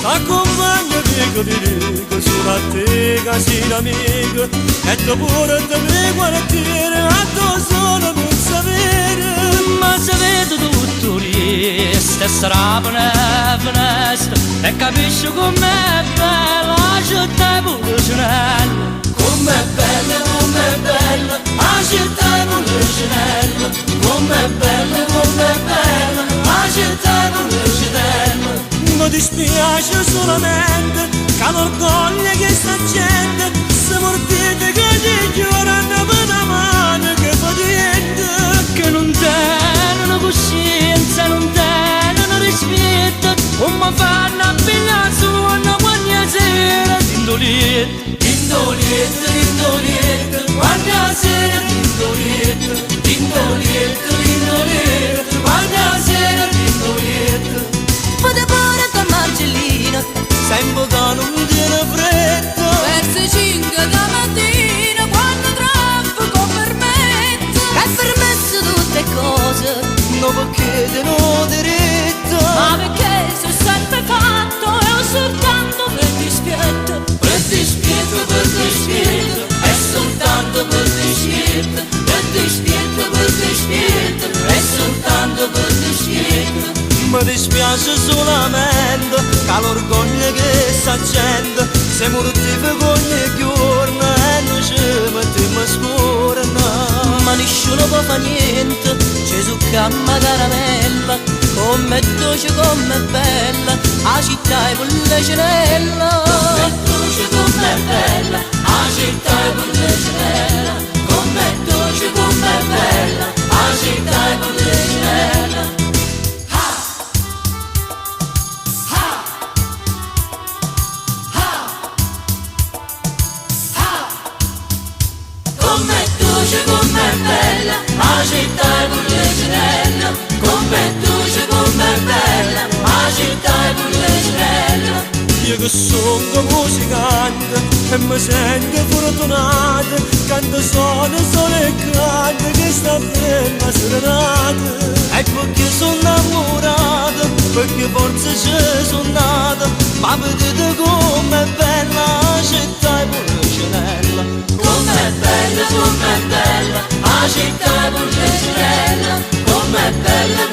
Accompagna ti dico solo a te che sei l'amico e tu pure te mi guardiere a tu solo non sapere ma se vedo tutto lì sarà finestra e capisci com'è bella la città Policinella com'è bella la città Policinella com'è bella la città Policinella. Mi dispiace solamente che l'orgoglio che sta gente si mordite che ti giurano per la mano che fa niente che non tengono coscienza, non tengono rispetto come fanno a pigliare su una quagna sera d'indolietto d'indolietto, d'indolietto quagna sera d'indolietto d'indolietto, d'indolietto quagna sera d'indolietto. Fate pure con Marcellino Sembra che non tiene fretta verso 5 da mattina quando traffico permette è permesso tutte cose non perché te no diritto ma perché sono sempre fatto e ho soltanto per dispietto per dispietto è soltanto per dispietto è soltanto per dispietto. Mi dispiace solamente che l'orgoglio che sta gente se mortifica ogni giorno e non ci mettiamo scorna ma nessuno può fare niente Gesù camma caramella come dolce come bella la città è Policinella com'è dolce com'è bella la città è Policinella com'è dolce com'è bella la città è Policinella. Com'è dolce, com'è bella, la città è Policinella. Com'è dolce, com'è bella, la città è Policinella. Io che sono musicante e mi sento fortunato, canto solo e canto che sta bella serenata. E perché sono innamorato, perché forse ci sono nato, ma vedete com'è bella la città è Policinella. Com'è bella, la città è Policinella, com'è bella